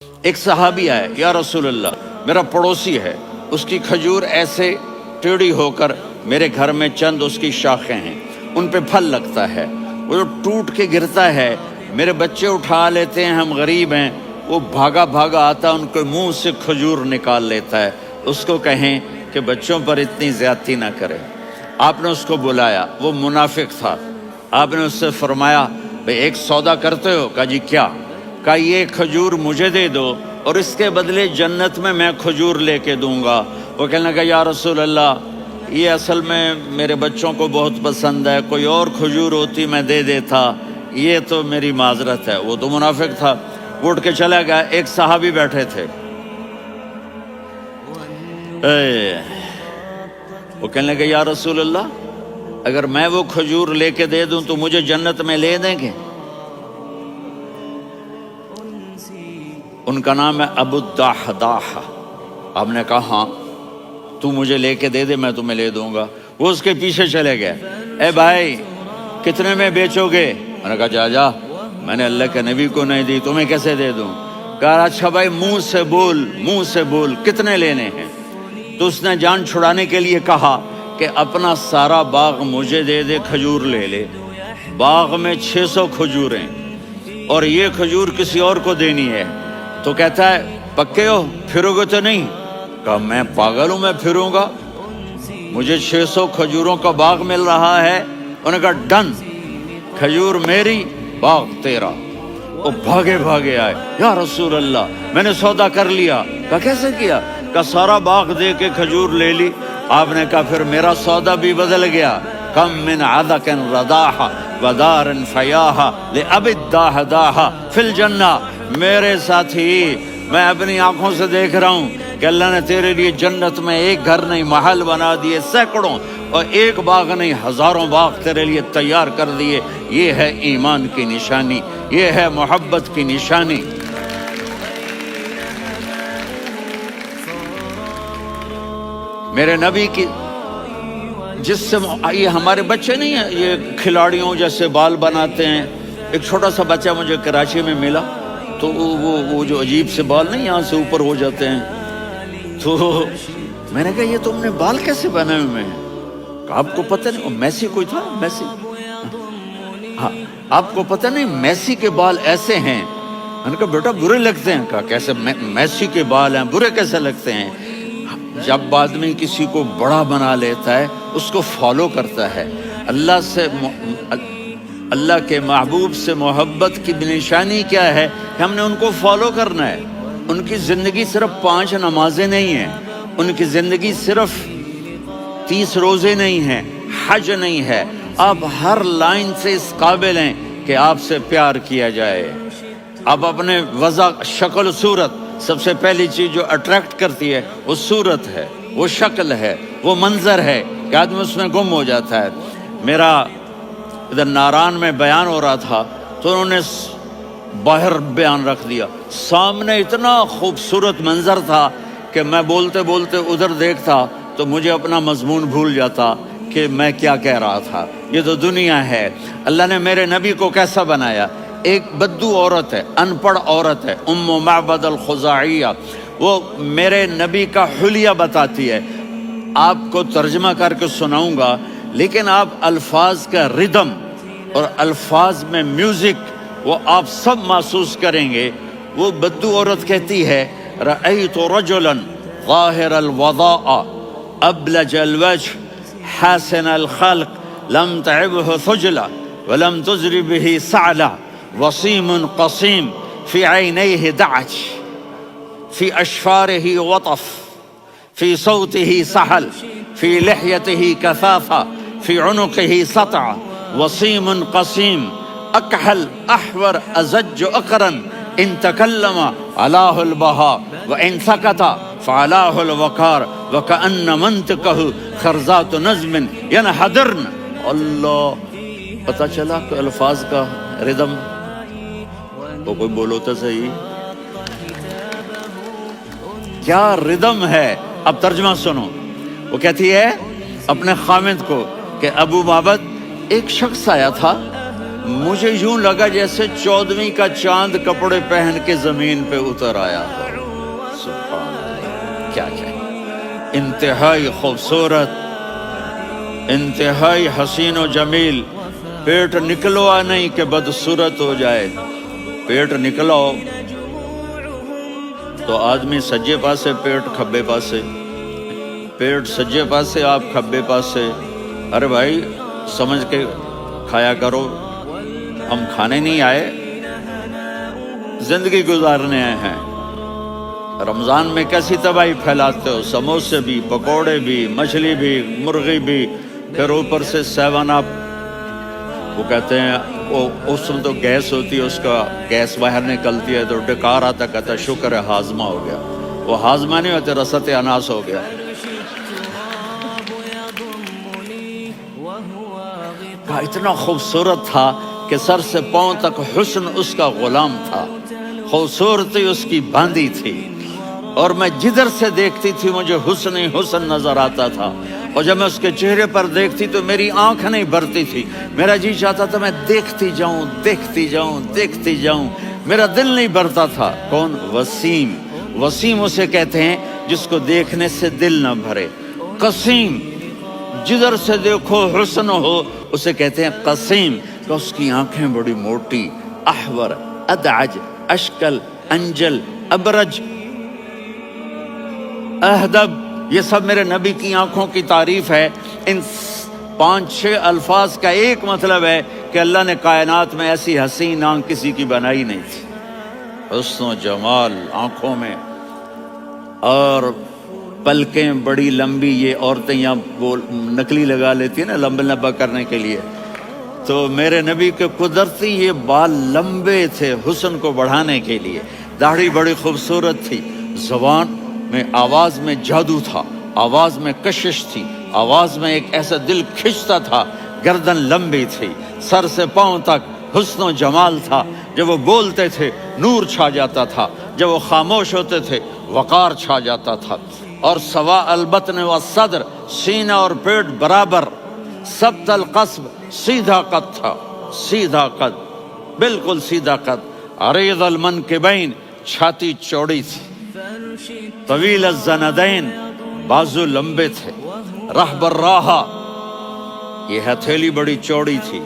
ایک صحابی آئے، یا رسول اللہ میرا پڑوسی ہے، اس کی کھجور ایسے ٹیڑھی ہو کر میرے گھر میں چند اس کی شاخیں ہیں، ان پہ پھل لگتا ہے، وہ جو ٹوٹ کے گرتا ہے، میرے بچے اٹھا لیتے ہیں، ہم غریب ہیں، وہ بھاگا بھاگا آتا ان کے منہ سے کھجور نکال لیتا ہے، اس کو کہیں کہ بچوں پر اتنی زیادتی نہ کرے۔ آپ نے اس کو بلایا، وہ منافق تھا، آپ نے اس سے فرمایا بھئی ایک سودا کرتے ہو؟ کہا جی کیا؟ کہا یہ کھجور مجھے دے دو اور اس کے بدلے جنت میں کھجور لے کے دوں گا۔ وہ کہنے لگا یا رسول اللہ یہ اصل میں میرے بچوں کو بہت پسند ہے، کوئی اور کھجور ہوتی میں دے دیتا، یہ تو میری معذرت ہے۔ وہ تو منافق تھا، وہ اٹھ کے چلا گیا۔ ایک صحابی بیٹھے تھے، وہ کہنے لگے یا رسول اللہ اگر میں وہ کھجور لے کے دے دوں تو مجھے جنت میں لے دیں گے؟ ان کا نام ہے ابو الدحداح۔ آپ نے کہا ہاں تو مجھے لے کے دے دے، میں تمہیں لے دوں گا۔ وہ اس کے پیچھے چلے گئے، اے بھائی کتنے میں بیچو گے؟ میں نے کہا جا جا، میں نے اللہ کے نبی کو نہیں دی، تمہیں کیسے دے دوں؟ کہا اچھا بھائی منہ سے بول کتنے لینے ہیں؟ تو اس نے جان چھڑانے کے لیے کہا کہ اپنا سارا باغ مجھے دے دے، کھجور لے لے۔ باغ میں 600 کھجوریں اور یہ کھجور کسی اور کو دینی ہے۔ تو کہتا ہے پکے ہو، پھرو گے تو نہیں؟ کہا میں پاگل ہوں، میں پھروں گا؟ مجھے 600 کھجوروں کا باغ مل رہا ہے۔ انہوں نے کہا ڈن، کھجور میری، باغ تیرا۔ وہ بھاگے بھاگے آئے، یا رسول اللہ میں نے سودا کر لیا۔ کہا کیسے کیا؟ کہا سارا باغ دے کے کھجور لے لی۔ آپ نے کہا پھر میرا سودا بھی بدل گیا۔ کم من عدق رداح ودار فیاح لأبی الدحداح فی الجنہ۔ میرے ساتھی میں اپنی آنکھوں سے دیکھ رہا ہوں کہ اللہ نے تیرے لیے جنت میں ایک گھر نہیں محل بنا دیے، سینکڑوں، اور ایک باغ نہیں ہزاروں باغ تیرے لیے تیار کر دیے۔ یہ ہے ایمان کی نشانی، یہ ہے محبت کی نشانی۔ میرے نبی کی جس سے یہ ہمارے بچے نہیں ہیں، یہ کھلاڑیوں جیسے بال بناتے ہیں۔ ایک چھوٹا سا بچہ مجھے کراچی میں ملا، تو وہ جو عجیب سے بال نہیں یہاں سے اوپر ہو جاتے ہیں، تو میں نے کہا یہ تم نے بال کیسے بنائے ہوئے ہیں؟ آپ کو پتہ نہیں وہ میسی کوئی تھا، میسی، ہاں آپ کو پتہ نہیں میسی کے بال ایسے ہیں؟ میں نے کہا بیٹا برے لگتے ہیں۔ کہا کیسے؟ میسی کے بال ہیں برے کیسے لگتے ہیں؟ جب آدمی کسی کو بڑا بنا لیتا ہے اس کو فالو کرتا ہے۔ اللہ کے محبوب سے محبت کی نشانی کیا ہے کہ ہم نے ان کو فالو کرنا ہے۔ ان کی زندگی صرف 5 نمازیں نہیں ہیں، ان کی زندگی صرف 30 روزے نہیں ہیں، حج نہیں ہے۔ آپ ہر لائن سے اس قابل ہیں کہ آپ سے پیار کیا جائے۔ آپ اپنے وضع، شکل و صورت، سب سے پہلی چیز جو اٹریکٹ کرتی ہے وہ صورت ہے، وہ شکل ہے، وہ منظر ہے کہ آدمی اس میں گم ہو جاتا ہے۔ میرا ادھر ناران میں بیان ہو رہا تھا تو انہوں نے باہر بیان رکھ دیا، سامنے اتنا خوبصورت منظر تھا کہ میں بولتے بولتے ادھر دیکھتا تو مجھے اپنا مضمون بھول جاتا کہ میں کیا کہہ رہا تھا۔ یہ تو دنیا ہے۔ اللہ نے میرے نبی کو کیسا بنایا؟ ایک بدو عورت ہے، ان پڑھ عورت ہے، ام معبد الخزاعیہ، وہ میرے نبی کا حلیہ بتاتی ہے۔ آپ کو ترجمہ کر کے سناؤں گا، لیکن آپ الفاظ کا ردم اور الفاظ میں میوزک وہ آپ سب محسوس کریں گے۔ وہ بدو عورت کہتی ہے رأیت رجلا ظاہر الوضاء ابلج الوجه حاسن الخلق لم تعبه ثجلة ولم تزر به سعلة وصيم قصيم في عينيه دعج في أشفاره وطف في صوته سحل في لحيته كثافة في عنقه سطع وصيم قصيم أكحل أحور أزج أقرن إن تكلم علاه البهاء وإن سكت فعلاه الوقار وكأن منطقه خرزات نظم ينحدرن۔ اللہ، پتہ چلا کہ الفاظ کا ردم، وہ کوئی بولو تو صحیح، کیا ردم ہے۔ اب ترجمہ سنو۔ وہ کہتی ہے اپنے خامد کو کہ ابو معبد ایک شخص آیا تھا، مجھے یوں لگا جیسے 14ویں کا چاند کپڑے پہن کے زمین پہ اتر آیا ہو۔ سبحان اللہ، کیا کہے، انتہائی خوبصورت، انتہائی حسین و جمیل۔ پیٹ نکلوا نہیں کہ بدصورت ہو جائے، پیٹ نکلاؤ تو آدمی سجے پاسے پیٹ کھبے پاسے، پیٹ سجے پاسے آپ کھبے پاسے۔ ارے بھائی سمجھ کے کھایا کرو، ہم کھانے نہیں آئے، زندگی گزارنے آئے ہیں۔ رمضان میں کیسی تباہی پھیلاتے ہو، سموسے بھی، پکوڑے بھی، مچھلی بھی، مرغی بھی، پھر اوپر سے 7 اپ۔ وہ کہتے ہیں وہ اس میں تو گیس ہوتی ہے، اس کا گیس باہر نکلتی ہے تو ڈکار آتا، کہتا ہے شکر ہے ہاضمہ ہو گیا۔ وہ ہاضمہ نہیں ہوتے، رسط اناس ہو گیا۔ اتنا خوبصورت تھا کہ سر سے پاؤں تک حسن اس کا غلام تھا، خوبصورتی اس کی باندھی تھی، اور میں جدھر سے دیکھتی تھی مجھے حسن ہی حسن نظر آتا تھا، اور جب میں اس کے چہرے پر دیکھتی تو میری آنکھ نہیں بھرتی تھی، میرا جی چاہتا تھا میں دیکھتی جاؤں دیکھتی جاؤں دیکھتی جاؤں، میرا دل نہیں بھرتا تھا۔ کون؟ وسیم۔ وسیم اسے کہتے ہیں جس کو دیکھنے سے دل نہ بھرے۔ قسیم، جدھر سے دیکھو حسن ہو، اسے کہتے ہیں قسیم، کہ اس کی آنکھیں بڑی موٹی، احور، ادعج، اشکل، انجل، ابرج، اہدب، یہ سب میرے نبی کی آنکھوں کی تعریف ہے۔ ان 5-6 الفاظ کا ایک مطلب ہے کہ اللہ نے کائنات میں ایسی حسین آنکھ کسی کی بنائی نہیں تھی۔ حسن و جمال آنکھوں میں، اور پلکیں بڑی لمبی، یہ عورتیں یہاں وہ نکلی لگا لیتی ہیں نا لمبا لمبا کرنے کے لیے، تو میرے نبی کے قدرتی یہ بال لمبے تھے حسن کو بڑھانے کے لیے۔ داڑھی بڑی خوبصورت تھی، زبان میں، آواز میں جادو تھا، آواز میں کشش تھی، آواز میں ایک ایسا دل کھنچتا تھا، گردن لمبی تھی، سر سے پاؤں تک حسن و جمال تھا۔ جب وہ بولتے تھے نور چھا جاتا تھا، جب وہ خاموش ہوتے تھے وقار چھا جاتا تھا۔ اور سوا البطن و صدر، سینہ اور پیٹ برابر، سبت القصب، سیدھا قد تھا، سیدھا قد، بالکل سیدھا قد۔ عریض المنکبین، چھاتی چوڑی تھی، طویل الزندین، بازو لمبے تھے، رحب الراحہ، یہ ہتھیلی بڑی چوڑی تھی،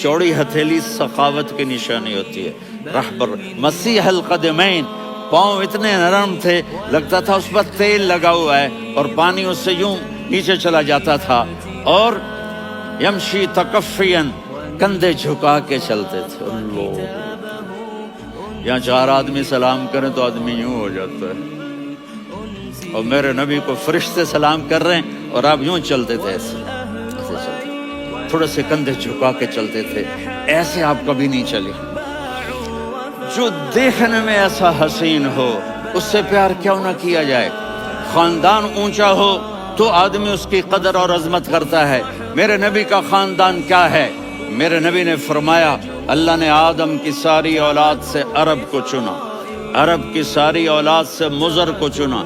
چوڑی ہتھیلی سخاوت کی نشانی ہوتی ہے۔ رحب مسیح القدمین، پاؤں اتنے نرم تھے لگتا تھا اس پر تیل لگا ہوا ہے، اور پانی اس سے یوں نیچے چلا جاتا تھا۔ اور یمشی تکفین، کندھے جھکا کے چلتے تھے۔ اللہ، یہاں 4 آدمی سلام کریں تو آدمی یوں ہو جاتا ہے، اور میرے نبی کو فرشتے سلام کر رہے ہیں اور آپ یوں چلتے تھے، ایسے ایسے چلتے، تھوڑے سے کندھے جھکا کے چلتے تھے، ایسے آپ کبھی نہیں چلے۔ جو دیکھنے میں ایسا حسین ہو اس سے پیار کیوں نہ کیا جائے؟ خاندان اونچا ہو تو آدمی اس کی قدر اور عظمت کرتا ہے۔ میرے نبی کا خاندان کیا ہے؟ میرے نبی نے فرمایا اللہ نے آدم کی ساری اولاد سے عرب کو چنا، عرب کی ساری اولاد سے مضر کو چنا،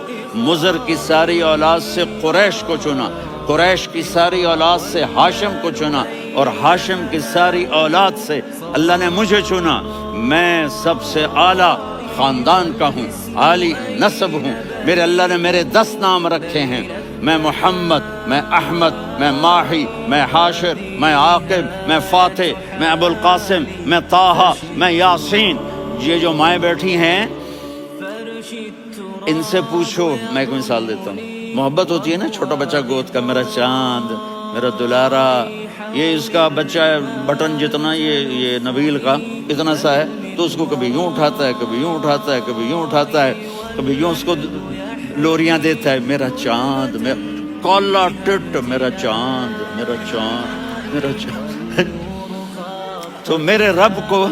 مضر کی ساری اولاد سے قریش کو چنا، قریش کی ساری اولاد سے ہاشم کو چنا، اور ہاشم کی ساری اولاد سے اللہ نے مجھے چنا۔ میں سب سے اعلیٰ خاندان کا ہوں، عالی نسب ہوں۔ میرے اللہ نے میرے 10 نام رکھے ہیں، میں محمد، میں احمد، میں ماہی، میں حاشر، میں عاقب، میں فاتح، میں ابو القاسم، میں طٰہٰ، میں یاسین۔ یہ جو مائیں بیٹھی ہیں ان سے پوچھو، میں ایک مثال دیتا ہوں، محبت ہوتی ہے نا چھوٹا بچہ گود کا، میرا چاند، میرا دلارا، یہ اس کا بچہ بٹن جتنا یہ نبیل کا اتنا سا ہے، تو اس کو کبھی یوں اٹھاتا ہے، کبھی یوں اٹھاتا ہے، کبھی یوں اٹھاتا ہے، کبھی یوں اس کو لوریاں دیتا ہے، میرا چاند، میرا کالا ٹٹ، میرا چاند، میرا چاند، میرا چاند۔ تو میرے رب کو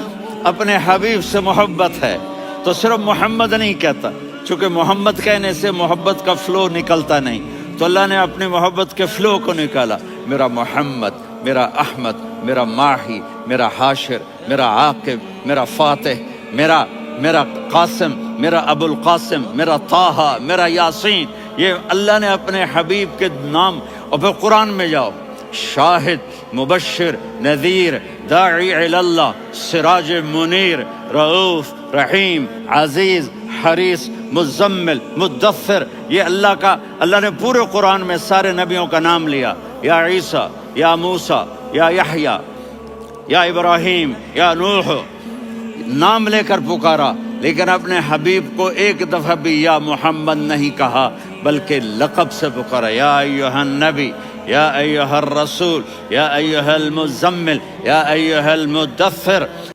اپنے حبیب سے محبت ہے تو صرف محمد نہیں کہتا، چونکہ محمد کہنے سے محبت کا فلو نکلتا نہیں، تو اللہ نے اپنی محبت کے فلو کو نکالا۔ میرا محمد، میرا احمد، میرا ماہی، میرا حاشر، میرا عاقب، میرا فاتح، میرا قاسم، میرا ابو القاسم، میرا طٰہٰ، میرا یاسین، یہ اللہ نے اپنے حبیب کے نام۔ اور پھر قرآن میں جاؤ، شاہد، مبشر نذیر داعی الی اللہ سراج منیر رؤوف رحیم عزیز حریص مزمل مدثر، یہ اللہ نے پورے قرآن میں سارے نبیوں کا نام لیا، یا عیسیٰ یا موسیٰ یا یحییٰ یا ابراہیم یا نوح، نام لے کر پکارا، لیکن اپنے حبیب کو ایک دفعہ بھی یا محمد نہیں کہا، بلکہ لقب سے پکارا، یا ایھا النبی یا ایھا الرسول یا ایھا المزمل یا ایھا المدثر۔